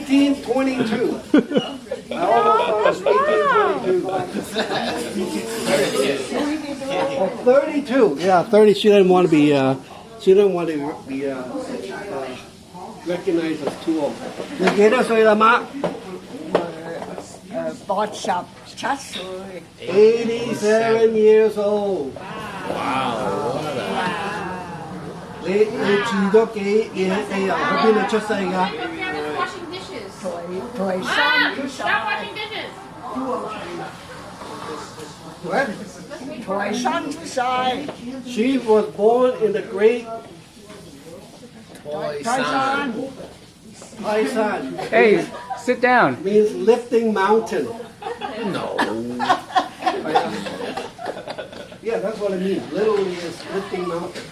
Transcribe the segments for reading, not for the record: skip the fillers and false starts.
1822. I almost thought it was 1822. Oh, 32. Yeah, 30. She didn't want to be. She didn't want to be recognized as too old. 你幾多歲啦，媽87歲。87 years old. 你住咗幾你由喺邊度出世㗎？台山出世。What? 台山出世。She was born in the great 台山。Taisan. Hey, sit down. Means lifting mountain. No. Yeah, that's what it means. Literally is lifting mountain.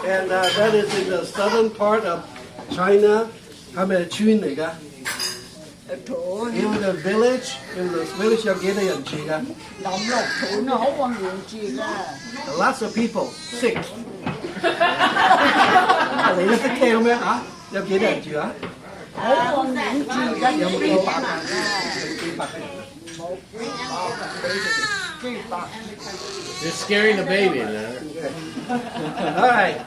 And that is in the southern part of China. 係咪村嚟㗎？ In the village 有幾多人住㗎？林落屯啊，好混亂住㗎。Lots of people, 6. 你都識聽咩嚇？有幾多人住啊？好混亂住㗎，有冇幾百人？幾百。You're scaring the baby, man. All right.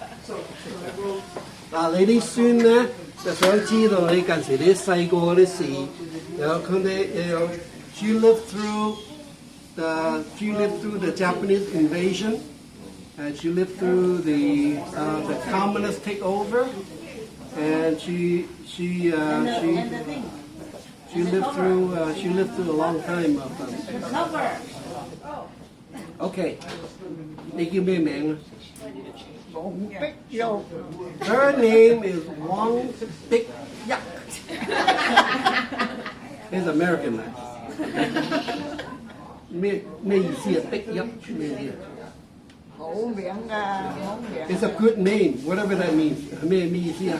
嗱，你啲孫咧就想知道你近時你細個嗰啲事，有佢哋有 She lived through the Japanese invasion, and she lived through the communist takeover, and she lived through a long time of Okay. 你叫咩名啊？ Bick Yuk. Her name is Bick Yuk. It's American name. 咩意思啊 ？Bick Yuk 咩意思？好名㗎，好名。 It's a good name, whatever that means. 咩意思啊？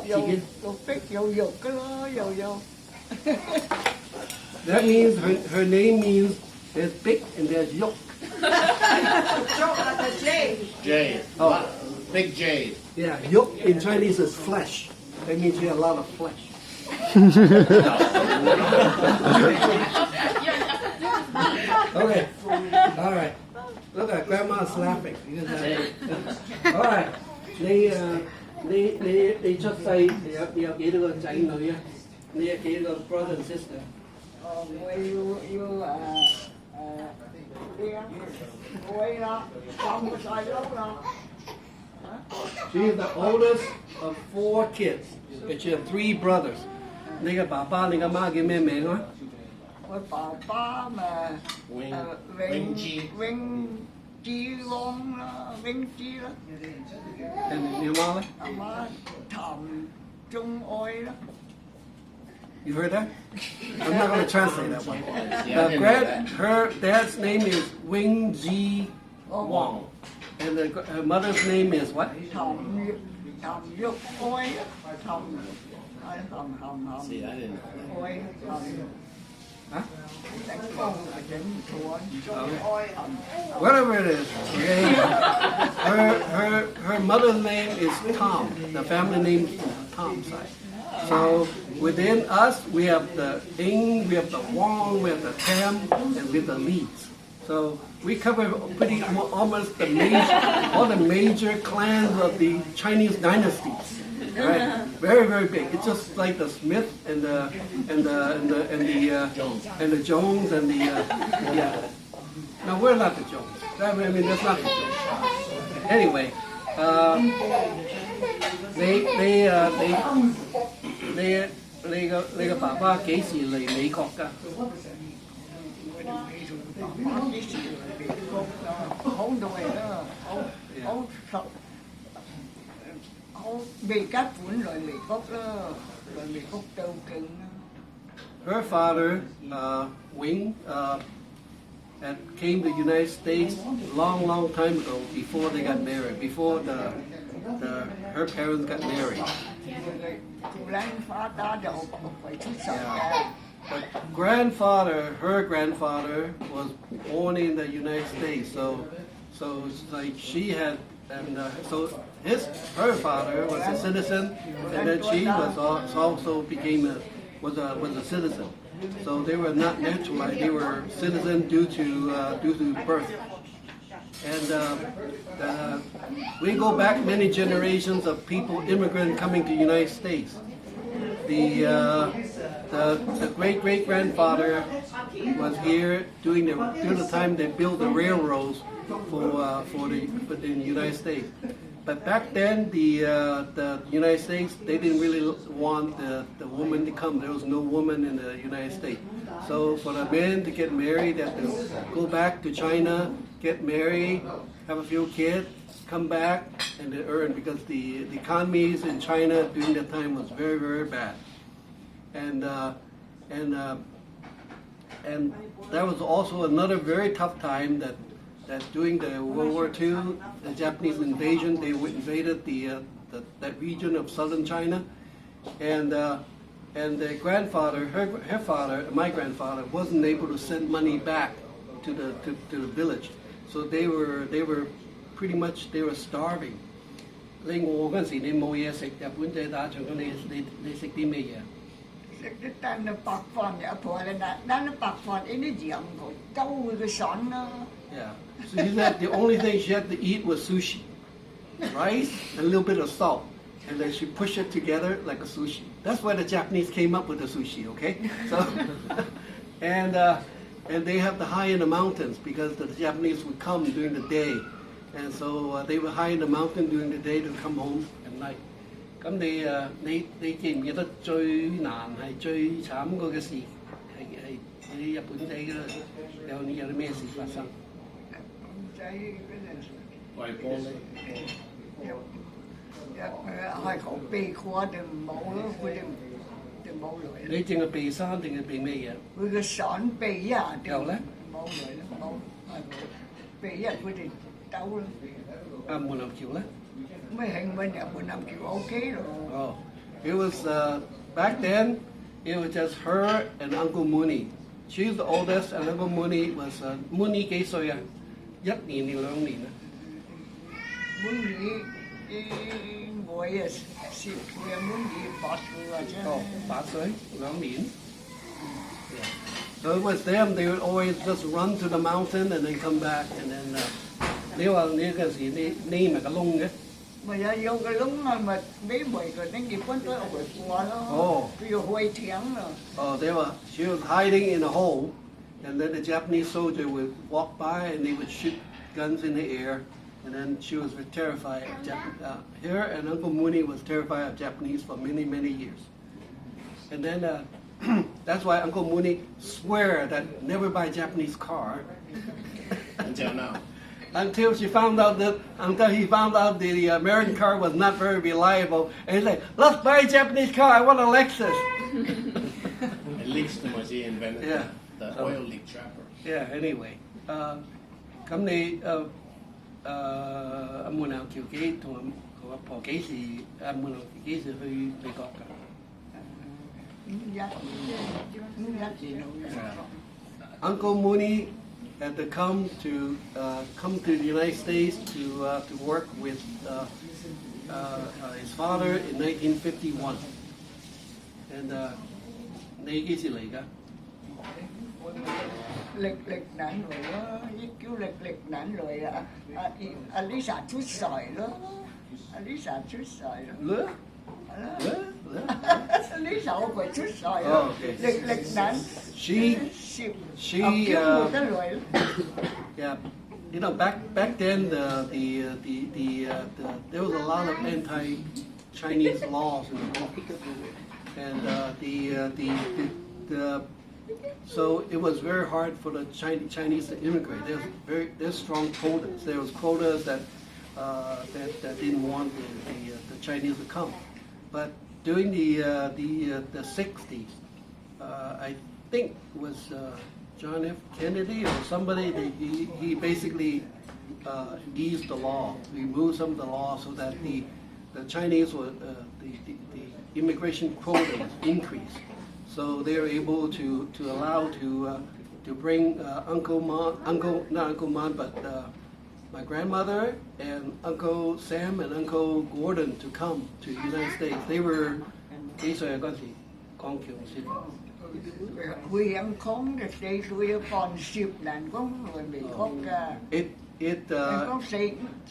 又逼又肉㗎咯，又。That means her name means there's Bick and there's Yuk. Jade. Oh. Big Jade. Yeah, Yuk in Chinese is flesh. That means you have a lot of flesh. Okay. All right. Look at Grandma's laughing. All right. 你出世有幾多個仔女啊？你有幾個 brother and sister？ 我啦，3個細佬啦。She is the oldest of 4 kids, but she has 3 brothers. 你嘅爸爸、你嘅媽叫咩名啊？我爸爸咪永之旺啦，永之啦。你媽咧？阿媽譚中愛啦。 You heard that? I'm not going to translate that one. Her dad's name is Wing Ji Wong, and her mother's name is what? 譚玉愛啦，譚 See, I didn't know that. 愛Huh? 整中愛 Whatever it is, okay? Her mother's name is Tom. The family name is Tom side. So within us, we have the Ng, we have the Wong, we have the Tam, and we have the Lees. So we cover almost all the major clans of the Chinese dynasties. Right? Very, very big. It's just like the Smith and the Jones and the yeah. No, we're not the Jones. I mean, that's not the Jones. Anyway,你個爸爸幾時嚟美國㗎？好耐啦，好未結婚來美國啦，來美國鬥勁啦。 Her father, Wing, came to the United States a long, long time ago before they got married, before her parents got married. But her grandfather was born in the United States, so it's like she had, and so her father was a citizen, and then she was also became was a citizen. So they were not naturalized; they were citizen due to birth. And we go back many generations of people, immigrant coming to the United States. The great grandfather was here during the time they built the railroads for the United States. But back then, the United States, they didn't really want the woman to come. There was no woman in the United States. So for the men to get married, they had to go back to China, get married, have a few kids, come back, and they earn, because the economies in China during that time was very, very bad. And that was also another very tough time that during the World War II, the Japanese invasion, they invaded that region of southern China, and the grandfather, her father, my grandfather, wasn't able to send money back to the village, so they were pretty much starving. 你我嗰陣時你冇嘢食，日本仔打仗咁你食啲咩嘢？ 但係白飯阿婆咧，但係白飯呢啲羊肉都會嘅筍啦。Yeah. So she said the only thing she had to eat was sushi, rice and a little bit of salt, and then she pushed it together like a sushi. That's why the Japanese came up with the sushi. Okay. So and they have to hide in the mountains because the Japanese would come during the day, and so they would hide in the mountain during the day to come home at night. 咁你記唔記得最難係最慘嗰個事係啲日本仔嗰度有啲咩事發生？仔嗰陣時，喂玻璃，開口避過定冇咯，佢哋冇來。你淨係避山定係避咩嘢？佢嘅筍避啊，有咧冇來啦，冇係冇避啊，佢哋兜啦。啊，門樓橋咧？ Oh, it was back then. It was just her and Uncle Mooney. She's the oldest, and Uncle Mooney was Mooney 幾歲啊？1年定2年啊？ Mooney 我啊10佢啊 Mooney 8歲或者。哦，8歲2年。So it was them. They would always just run to the mountain and then come back, and then 你話你嗰陣時你咪個窿嘅？ mà vô cái lúng mà mấy mười cái đánh nghiệp quân tới ở qua đó, ví dụ hơi tiếng rồi. Oh, she was hiding in a hole, and then the Japanese soldier would walk by and they would shoot guns in the air, and then she was terrified. Her and Uncle Mooney was terrified of Japanese for many, many years. And then that's why Uncle Mooney swear that never buy Japanese car. Until now. Until he found out the American car was not very reliable, and he said, "Let's buy a Japanese car. I want a Lexus." At least was he invented the oil leak trapper. Yeah. Anyway, 咁你阿門樓橋同阿婆幾時？阿門樓橋幾時去美國㗎？ Uncle Mooney had to come to the United States to work with his father in 1951. And 你幾時嚟㗎？ lịch nạn rồi đó, kêu lịch nạn rồi Lisa chút sỏi đó, Lisa chút sỏi đó. Lisa phải chút sỏi đó. Lịch nạn. She yeah, you know, back then there was a lot of anti-Chinese laws in the book, and so it was very hard for the Chinese to immigrate. There's strong quotas. There was quotas that didn't want the Chinese to come. But during the 60s, I think it was John F. Kennedy or somebody. He basically eased the law, removed some of the law so that the Chinese were the immigration quotas increased. So they were able to allow to bring not Uncle Mon, but my grandmother and Uncle Sam and Uncle Gordon to come to the United States. They were 幾歲啊嗰陣時？講橋先。Quyền không được đi rồi còn xịp nạn có người Mỹ Quốc cả. It Có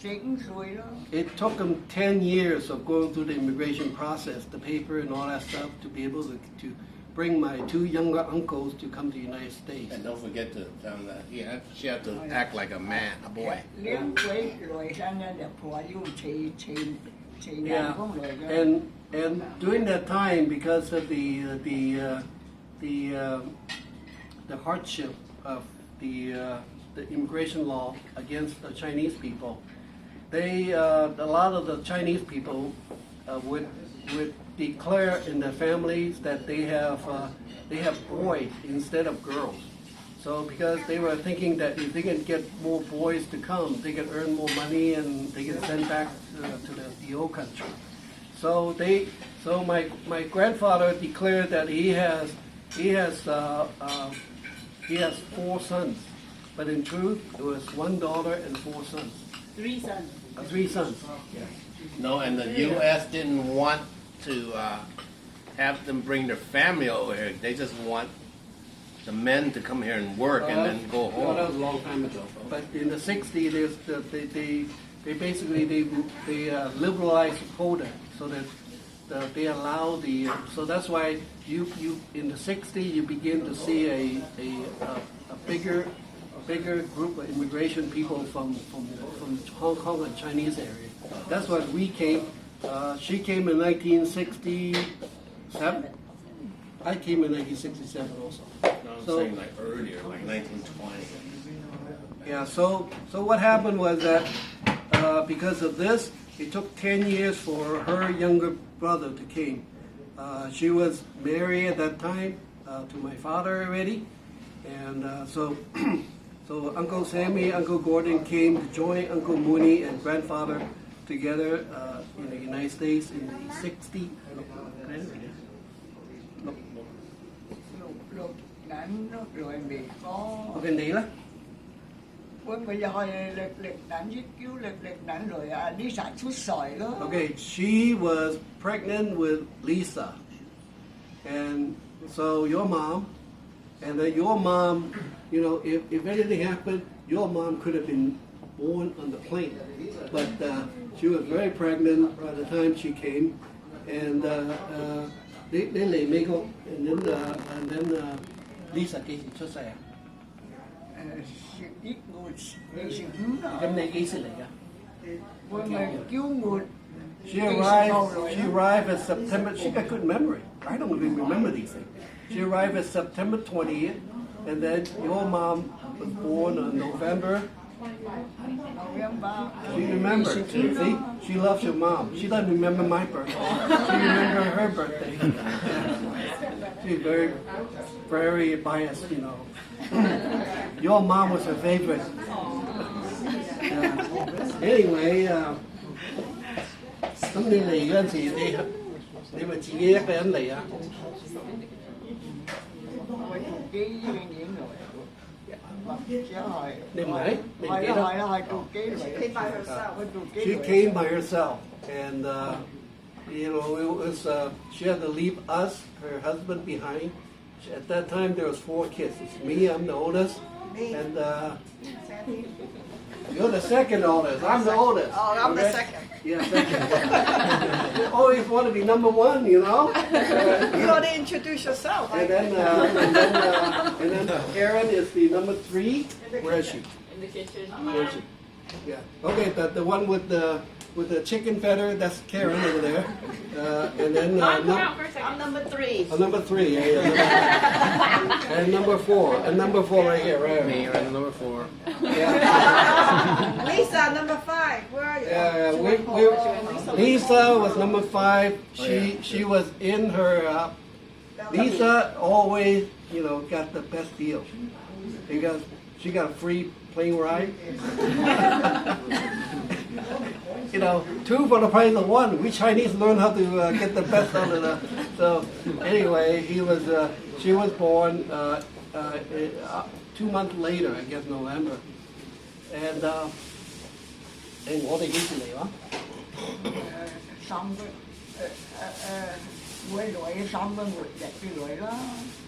xịn rồi đó. it took them 10 years of going through the immigration process, the paper and all that stuff, to be able to bring my two younger uncles to come to the United States. And don't forget to tell them that she had to act like a man, a boy. Liếng quấy rồi sang nên là phùa yêu chị nạn Yeah, có người đó. and during that time, because of the hardship of the immigration law against the Chinese people, they a lot of the Chinese people would declare in their families that they have boys instead of girls. So because they were thinking that if they can get more boys to come, they can earn more money and they can send back to the old country. So my grandfather declared that he has 4 sons, but in truth it was 1 daughter and 4 sons. 3 sons. 3 sons. No, and the U.S. didn't want to have them bring their family over here. They just want the men to come here and work and then go home. Well, that was a long time ago. But in the 60s, they basically liberalized quota so that they allow the. So that's why you in the 60s you begin to see a bigger group of immigration people from Hong Kong and Chinese area. That's what we came. She came in 1967. I came in 1967 also. No, I'm saying like earlier, like 1920. Yeah, so what happened was that because of this, it took 10 years for her younger brother to came. She was married at that time to my father already, and so Uncle Sammy, Uncle Gordon came to join Uncle Mooney and grandfather together in the United States in the 60s. Lục nạn nó rồi Mỹ có. Okay, Nila? Bây giờ hỏi lịch nạn giết cứu lịch nạn rồi đi sản xuất sỏi đó. Okay, she was pregnant with Lisa, and so your mom, and then your mom, you know, if anything happened, your mom could have been born on the plane, but she was very pregnant by the time she came, and they lấy mấy cô, and then Lisa kỹ thuật xuất à? Ít người đi sinh đó. Năm nay kỹ sĩ à? Mà cứu người. She arrived at September. She got good memory. I don't even remember these things. She arrived at September 20th, and then your mom was born on November. She remembers. See, she loves your mom. She doesn't remember my birthday. She remembers her birthday. She's very, very biased, you know. Your mom was her favorite. Anyway,咁你嚟嗰陣時，你咪自己一個人嚟啊？你唔係？你唔記得？係啦，做機嚟。She came by herself, and you know, it was she had to leave us, her husband, behind. At that time, there was 4 kids. It's me, I'm the oldest, and you're the second oldest. I'm the oldest. Oh, I'm the okay? second. Yeah, second. You always want to be number 1, you know. You got to introduce yourself. And then Karen is the number 3. Where is she? In the kitchen. Where is she? Yeah. Okay, the one with the chicken feather, that's Karen over there. And then I'm number 3. number 3, yeah. And number 4, right here, right. Me, right, number 4. Yeah. Lisa, number 5. Where are you? Yeah, Lisa was number 5. She was in her. Lisa always, you know, got the best deal because she got a free plane ride. You know, 2 for the price of 1. We Chinese learn how to get the best out of the. So anyway, she was born 2 months later, I guess November, and 我哋幾時嚟話？三個每女3個月日嘅女啦，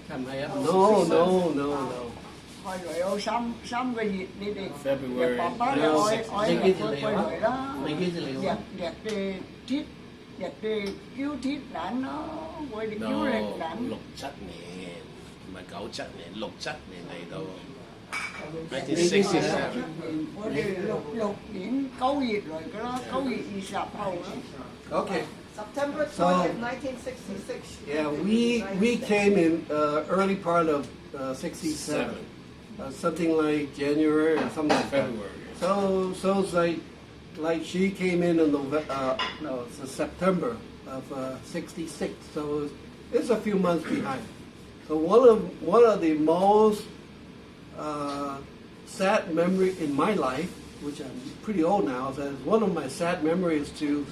係唔係啊？No no no no。開女有三個月，你哋 February 爸爸你愛日個女啦，你幾時嚟話？日嘅鐵日嘅叫鐵男咯，我哋叫力男。 67年，唔係97年，67年嚟到。你幾時嚟？我哋6年9月嚟㗎啦，9月20號啦。Okay. September So- 20th, 1966. Yeah, we came in early part of '67, something like January or something like that. February. So it's like she came in no, it's September of '66. So it's a few months behind. So one of the most sad memory in my life, which I'm pretty old now, is one of my sad memories to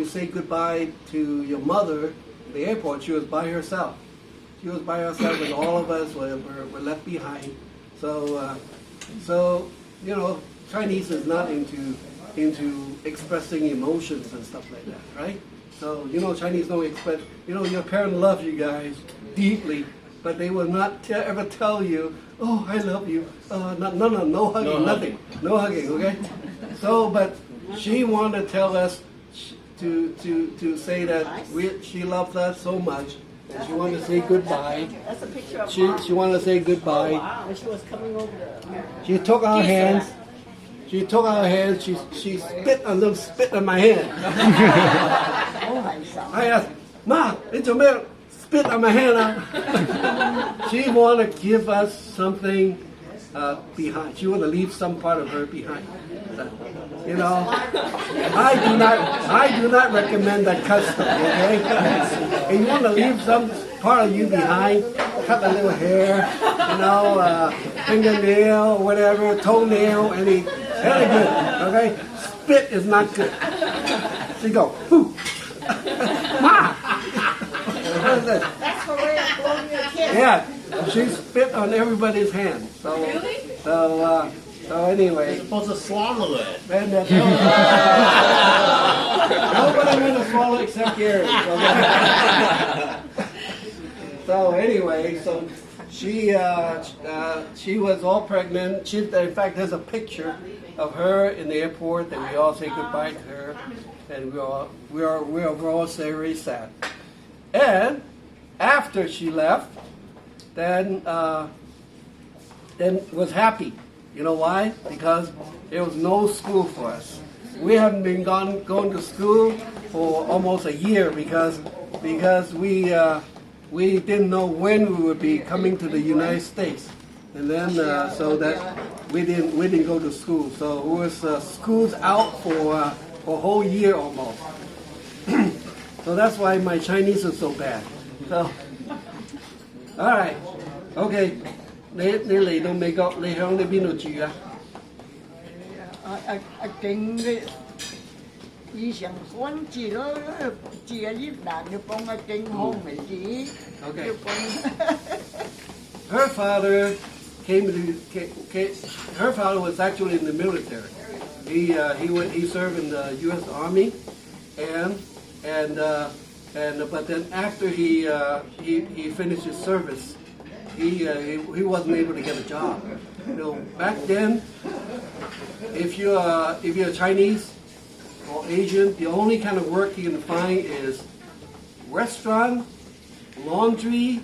say goodbye to your mother at the airport. She was by herself. She was by herself, and all of us were left behind. So you know, Chinese is not into expressing emotions and stuff like that, right? So you know, Chinese don't express. You know, your parents love you guys deeply, but they will not ever tell you, "Oh, I love you." No hugging, nothing, no hugging. Okay. So, but she wanted to tell us to say that she loves us so much, and she wanted to say goodbye. That's a picture of She wanted to say goodbye. Wow, when she was coming over there. She took our hands. She took our hands. She spit on them, spit on my hand. 好係實。 I asked, "Ma, 你做咩 spit on my hand 啊?" She wanted to give us something behind. She wanted to leave some part of her behind. You know, I do not recommend that custom. Okay, if you want to leave some part of you behind, cut a little hair, you know, fingernail, whatever, toenail, any good. Okay, spit is not good. She go, "Whoo, Ma." What is this? That's her way of blowing your kiss. Yeah, she spit on everybody's hand. So, so anyway. You're supposed to swallow it. And nobody went to swallow except Gary. So anyway, so she was all pregnant. In fact, there's a picture of her in the airport, and we all say goodbye to her, and we're all very sad. And after she left, then was happy. You know why? Because there was no school for us. We haven't been going to school for almost a year because we didn't know when we would be coming to the United States, and then so that we didn't go to school. So it was schools out for a whole year almost. So that's why my Chinese is so bad. So, all right, okay. 你嚟到美國，你響你邊度住啊？勁嘅以前趕住咯，住喺呢南要幫佢勁好未至， Okay. 要幫。 Her father her father was actually in the military. He served in the U.S. Army, but then after he finished his service, he wasn't able to get a job. You know, back then, if you're Chinese or Asian, the only kind of work you can find is restaurant, laundry,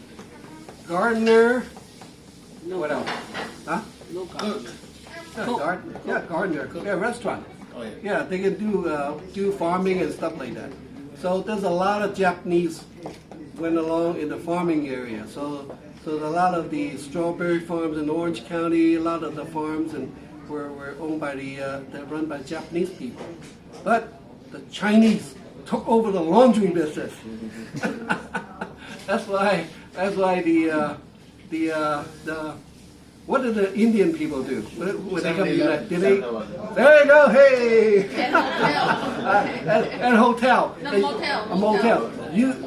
gardener. What else? Huh? Gardener. Yeah, restaurant. Oh, yeah. Yeah, they can do farming and stuff like that. So there's a lot of Japanese went along in the farming area. So a lot of the strawberry farms in Orange County, a lot of the farms were owned by run by Japanese people. But the Chinese took over the laundry business. That's why the what did the Indian people do? When they come to that, did they? There you go, hey! And hotel. A motel.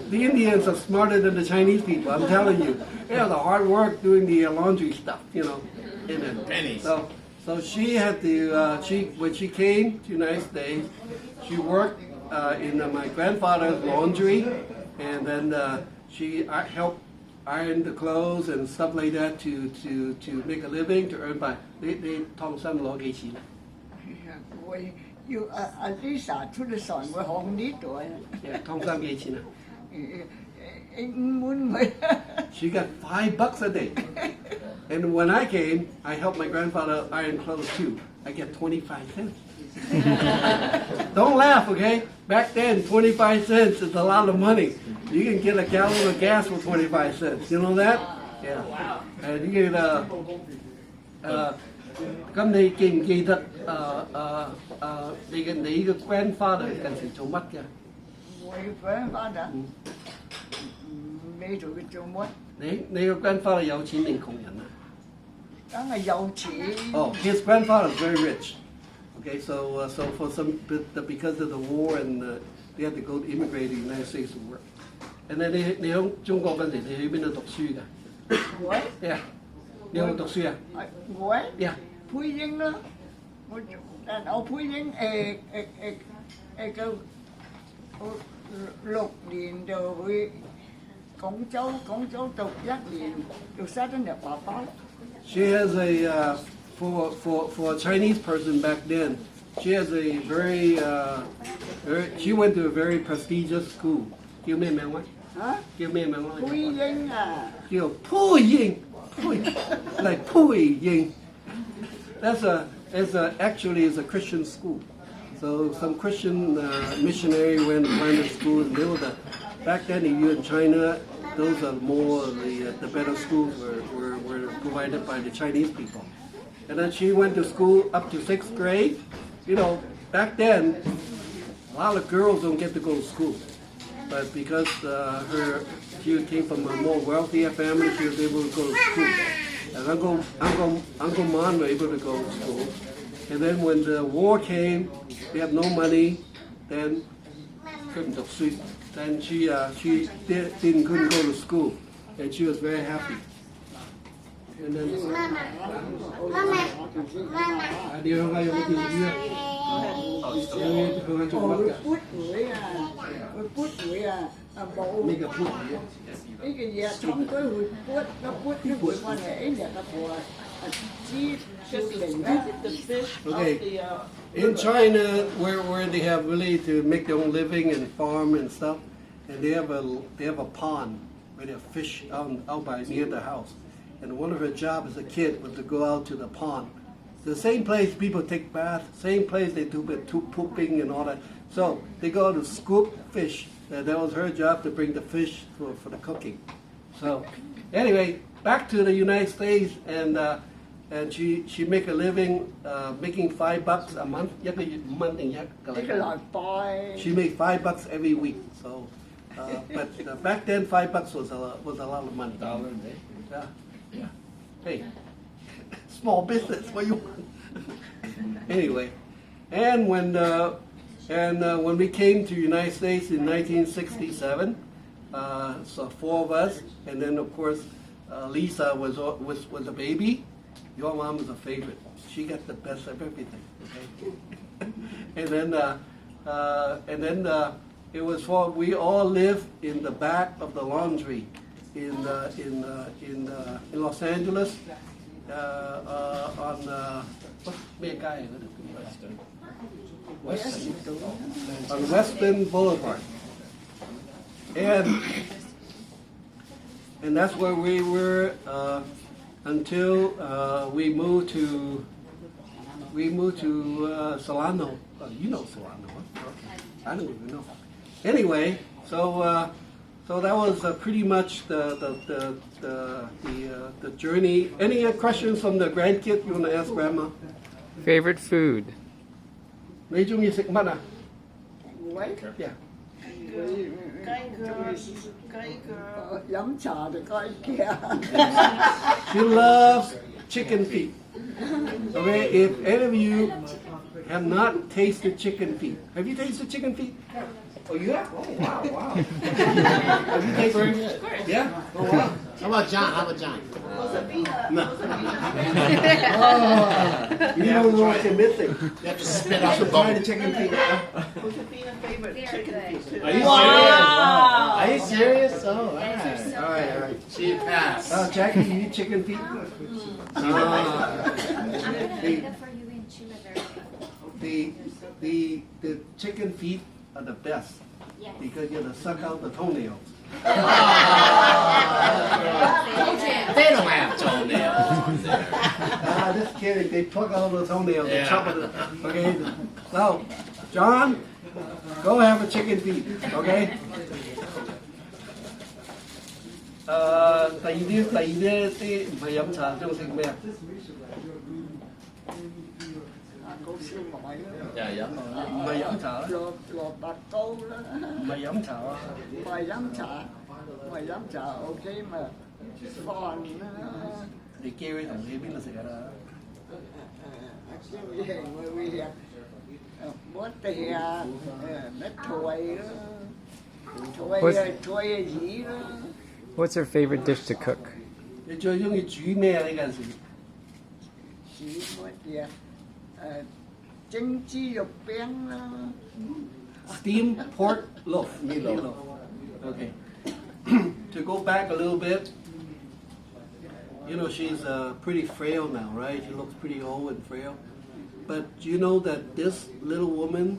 The Indians are smarter than the Chinese people. I'm telling you. They have the hard work doing the laundry stuff, you know. Pennies. So she had to, when she came to the United States, she worked in my grandfather's laundry, and then she helped iron the clothes and stuff like that to make a living, to earn by. They 湯薪攞幾錢啊？會要阿 Lisa 出嚟上會行呢度啊！ 湯薪幾錢啊？ 5蚊咪。She got $5 a day. And when I came, I helped my grandfather iron clothes too. I get 25 cents. Don't laugh, okay? Back then, 25 cents is a lot of money. You can get a gallon of gas for 25 cents. You know that? Yeah. And you get咁你記唔記得你嘅 grandfather 近時做乜嘅？我grandfather 未做佢做乜？你個 grandfather 有錢定窮人啊？ 梗係有錢。 Oh, his grandfather was very rich. Okay, so for some, because of the war and they had to go immigrate to the United States to work. And then 你喺中國嗰陣時，你去邊度讀書㗎？喂 Yeah， 你有冇讀書啊？ 喂 Yeah， 配英啦，但我配英個6年就去廣州讀1年，讀7年爸爸。 She has a for a Chinese person back then. She has a she went to a very prestigious school. 叫咩名啊？ 嚇？ 叫咩名啊？ 配英啊！ 叫配英，like 配英。Actually is a Christian school. So some Christian missionary went to find a school in the middle of that. Back then, if you're in China, those are more the better schools were provided by the Chinese people. And then she went to school up to 6th grade. You know, back then, a lot of girls don't get to go to school. But because she came from a more wealthier family, she was able to go to school. And Uncle Mon were able to go to school. And then when the war came, they had no money, then couldn't go to school. Then she couldn't go to school, and she was very happy. And then, đi không ai có tiền chưa? Không ai chụp mắt cả. Put 會啊，冇。 Make a put here. 呢個嘢廠區會 put 啲會翻嚟，呢日個貨知出嚟啦。 Okay. In China, where they have really to make their own living and farm and stuff, and they have a pond where they have fish out by near the house. And one of her jobs as a kid was to go out to the pond. The same place people take baths, same place they do pooping and all that. So they go to scoop fish. That was her job to bring the fish for the cooking. So anyway, back to the United States, and she make a living making $5 a month. 一個月5蚊定一個禮拜。呢個禮拜。 She made $5 every week. So, but back then $5 was a lot of money. $1 a day. Yeah, yeah. Hey, small business. What you want? Anyway, and when we came to the United States in 1967, so 4 of us, and then of course Lisa was a baby. Your mom was a favorite. She got the best of everything. Okay, and then it was for we all lived in the back of the laundry in Los Angeles on what's guy on Western Boulevard, and that's where we were until we moved to Solano. Oh, you know Solano, huh? Okay. I don't even know. Anyway, so that was pretty much the journey. Any questions from the grandkid you want to ask Grandma? Favorite food? 你中意食乜啊？ 喂， Yeah. 飲茶就雞腳。 She loves chicken feet. Okay, if any of you have not tasted chicken feet, have you tasted chicken feet? Oh, you have? Oh, wow, wow. Have you tasted? Yeah. Oh, wow. How about John? How about John? You don't know what you're missing. You have to spit out the Try bone. the chicken feet. Josefina's favorite chicken feet too. Are you serious? Are you serious? Oh, all right. All right. She passed. Jackie, you eat chicken feet? I'm gonna eat it for you and chew it very good. The chicken feet are the best Yes. because you have to suck out the toenails. They don't have toenails. Just kidding. They pluck out the toenails and Yeah. chop it. Okay. So, John, go have a chicken feet. Okay. Tại vì thì phải uống trà trong sinh mẹ. Cô siêu mỏi đó. Dạ, dạ. Mày uống trà. Lột bạc câu đó. Mày uống trà. Mày dám trả ok mà còn Thì kêu cái thằng kia biết là sẽ là. cái gì người nguy hiểm bố tìa nó thuê đó thuê gì đó. What's your favorite dish to cook? 你最中意煮咩呢陣時？ Chỉ bố tìa trứng chi肉饼đó. Steamed pork loaf. Meatloaf. Okay. To go back a little bit, you know she's pretty frail now, right? She looks pretty old and frail. But you know that this little woman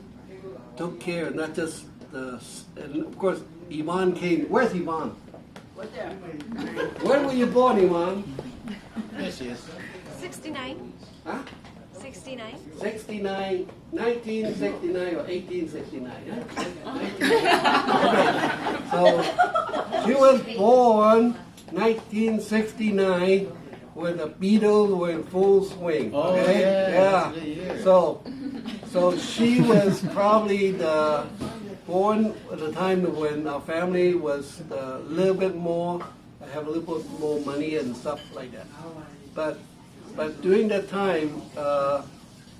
took care, not just and of course Yvonne came. Where's Yvonne? What there? When were you born, Yvonne? There she is. 69. Huh? 69. 69, 1969 or 1869. Huh? Okay. So she was born 1969 when the Beatles were in full swing. Oh, Okay? yeah, that's the year. So she was probably born at the time when our family was a little bit more, have a little bit more money and stuff like that. But during that time,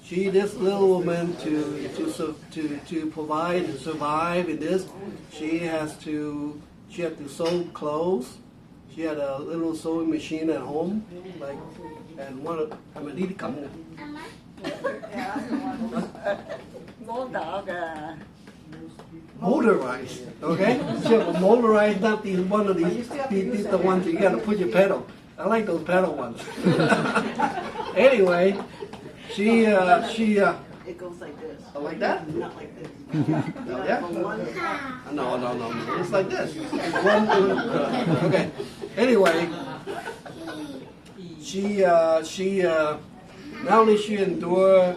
this little woman to provide and survive in this, she had to sew clothes. She had a little sewing machine at home, motorized, okay? Motorized, not one of these the ones you gotta put your pedal. I like those pedal ones. Anyway, she It goes like this. like that? Not like this. Oh, yeah? From one No. It's like this. Okay. Anyway, she not only she endured,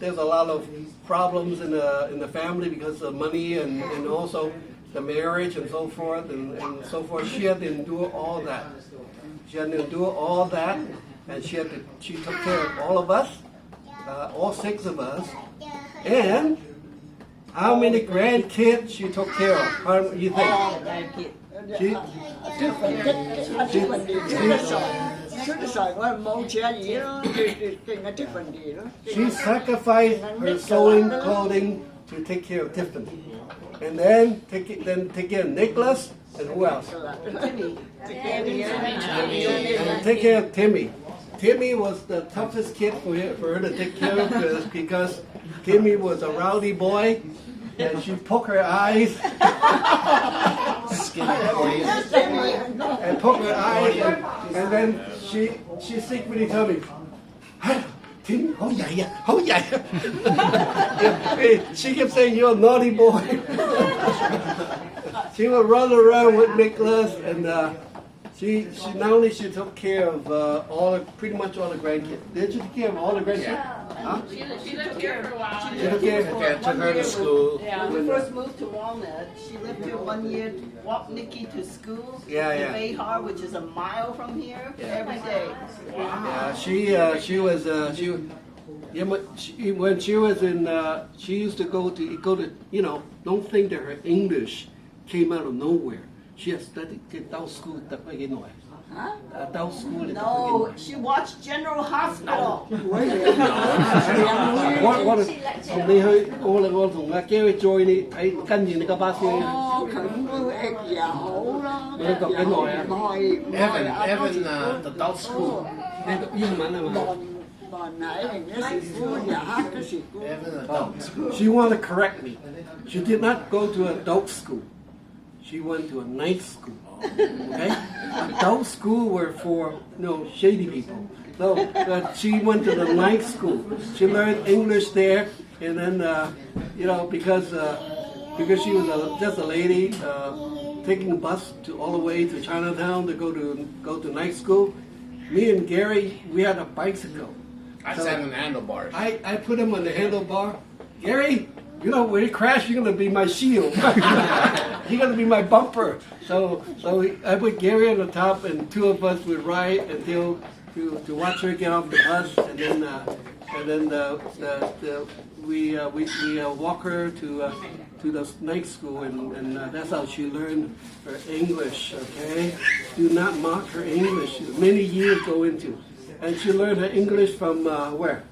there's a lot of problems in the family because of money and also the marriage and so forth and so forth. She had to endure all that. And she took care of all of us, all 6 of us. And how many grandkids she took care of? How do you think? She She sacrificed her sewing clothing to take care of Tiffany, and then take care of Nicholas, and who else? Timmy. And take care of Timmy. Timmy was the toughest kid for her to take care of because Timmy was a rowdy boy, and she poked her eyes. And poke her eyes, and then she secretly told me, Tim, how dạy. She kept saying, you're a naughty boy. She would run around with Nicholas, and she not only she took care of pretty much all the grandkids. Did you take care of all the grandkids? Huh? She lived here for a while. She took care of Yeah, took her to school. Yeah. When we first moved to Walnut, she lived here 1 year, walked Nikki to school Yeah. in Bayhar, which is a mile from here, every day. Yeah, when she was in, she used to go to, don't think that her English came out of nowhere. She had studied, 到 school 特別耐 Adult school. No, she watched General Hospital. What同你去我同阿 Gary Joy 你喺跟住你個巴士。哦，佢都亦又好啦。你讀幾耐啊？唔係 Evan adult school. 你讀英文啊嘛？難喺嗰時估，日黑嗰時估。 Evan adult school. She wanted to correct me. She did not go to adult school. She went to a night school. Okay? Adult school were for shady people. So she went to the night school. She learned English there, and then because she was just a lady taking a bus all the way to Chinatown to go to night school. Me and Gary, we had a bicycle. I sat on the handlebars. I put him on the handlebar. Gary, when he crashed, you're going to be my shield. You're going to be my bumper. So I put Gary on the top, and two of us would ride until to watch her get off the bus, and then we walk her to the night school, and that's how she learned her English. Okay, do not mock her English. Many years go into, and she learned her English from where?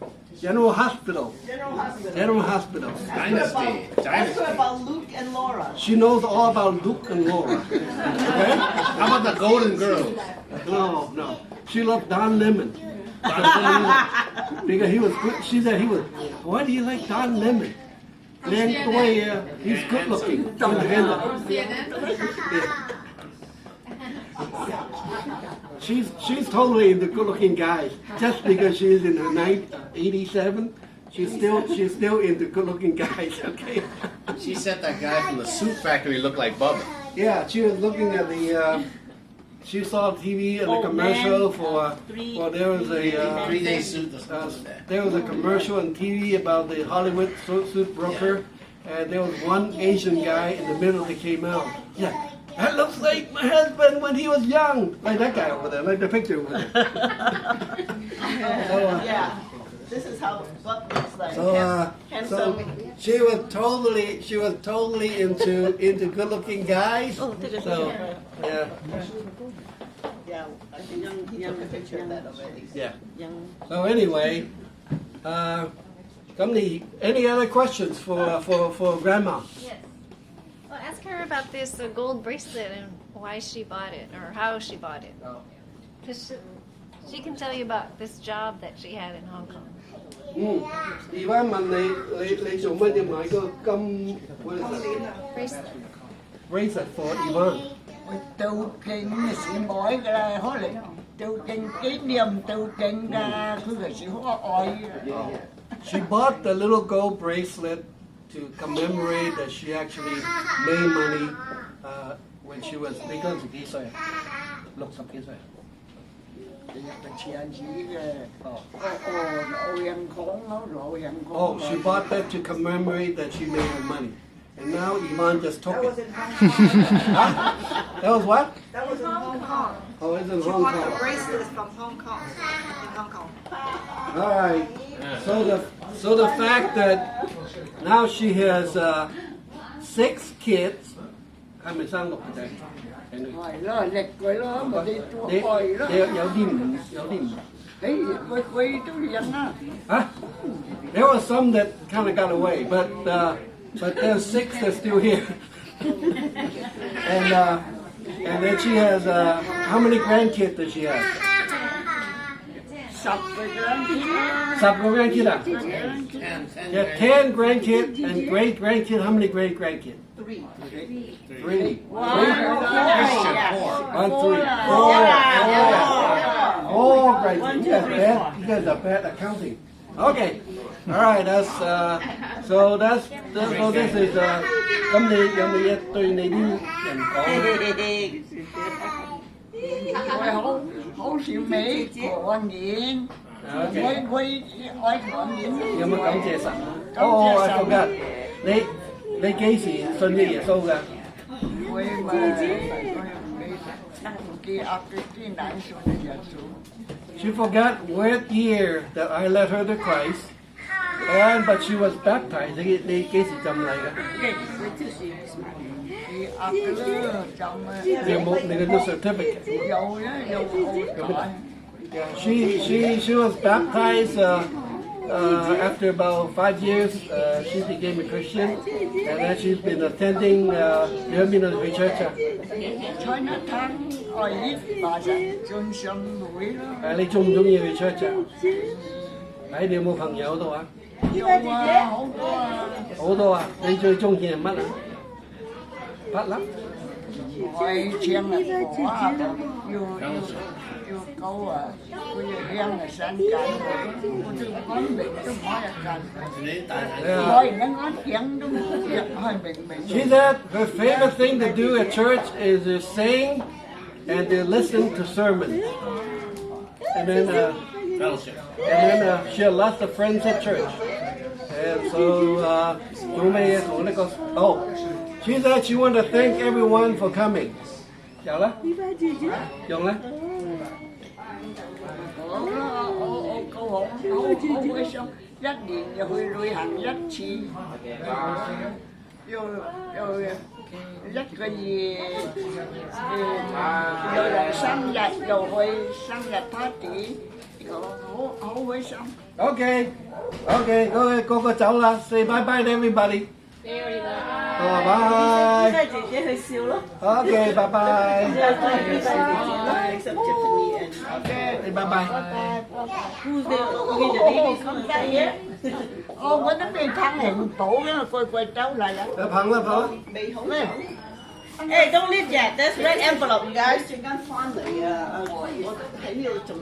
General Hospital. General Hospital. Dynasty. Ask her about Luke and Laura. She knows all about Luke and Laura. Okay? How about the Golden Girls? No. She loved Don Lemon. Because he was good. She said he was. Why do you like Don Lemon? Then the way he's good looking. She's totally into good-looking guys. Just because she's in her 87, she's still into good-looking guys. Okay. She said that guy from the suit factory looked like Bubba. Yeah, she was looking at the. She saw TV and a commercial for there was a 3-day suit. there was a commercial on TV about the Hollywood suit broker, and there was one Asian guy in the middle that came out. Yeah. That looks like my husband when he was young. Like that guy over there, like the picture over there. Yeah. This is how Buck looks like. So Handsome. she was totally into good-looking guys. So yeah. Yeah, I think he took a picture of that already. Yeah. So anyway, any other questions for Grandma? Yes. Well, ask her about this gold bracelet and why she bought it or how she bought it. Because she can tell you about this job that she had in Hong Kong. 而家問你做乜嘢買個金 what is that? Bracelet. Bracelet for Yvonne? 吊頸嘅是買㗎啦，可能吊頸紀念吊頸㗎，佢係是可愛嘅。She bought the little gold bracelet to commemorate that she actually made money when she was 你嗰陣時幾歲啊？60幾歲。Oh, she bought that to commemorate that she made her money. And now Yvonne just took it. Huh? That was what? That was in Hong Kong. Oh, it's in She Hong bought the Kong. bracelets from Hong Kong. In Hong Kong. All right. So the fact that now she has 6 kids. 係咪生6個仔？係啦，力佢咯，咪你多你愛咯。有啲唔。佢都忍啦。Huh? There were some that kind of got away, but there's 6 that's still here. And then she has how many grandkids does she have? 10個grandkids。10個grandkids 啊 10 Yeah, 10 grandkids and great grandkids. How many great grandkids? 3. 3. 4. 4 grandkids. You guys are bad at counting. Okay. All right. So this is 咁你有冇嘢對你啲人講？佢好少尾過年，佢愛過年。有冇感謝神？Oh, I forgot. 你幾時信咗耶穌㗎？佢咪難信耶穌。 She forgot what year that I led her to Christ, but she was baptized. 你幾時浸禮㗎？ chồng Điều một medical certificate. dâu đó, dâu ôi. Yeah, she was baptized after about 5 years. She became a Christian, and then she's been attending. You've been in the church. Thôi nó thắng, ôi ít bà sẽ chân sâm mũi đó. 你中唔中意去 church 啊？你有冇朋友度啊？ Vô hổ có 好多啊！你最中意係乜啊？乜粒？ hỏi chuyện là quả vô câu à, bây giờ riêng là sang cảnh, tôi nói mình tôi hỏi là cảnh, hỏi nó nói chuyện đúng hỏi mình. She said her favorite thing to do at church is to sing and to listen to sermons. And then, Fellowship. she had lots of friends at church. And so, she said she wanted to thank everyone for coming. Chào lá. Chào lá. Câu hỏi không có xong, dắt điện rồi hàng dắt chi, rồi dắt cái gì, rồi là sang nhật rồi hồi sang nhật party, không có xong. Okay. Go cháu lá. Say bye bye to everybody. Bye. 姐姐去笑咯。 Okay, bye bye. Except Tiffany and Okay, bye bye. who's there? Okay, the baby's coming here. Cái nó bị thằng hẹn tổ cái là quay cháu lại đó. 捧啦捧啦。 Bị hổng hổng. Hey, don't leave yet. There's red envelope, you guys. 陣間翻嚟啊！我睇呢度仲。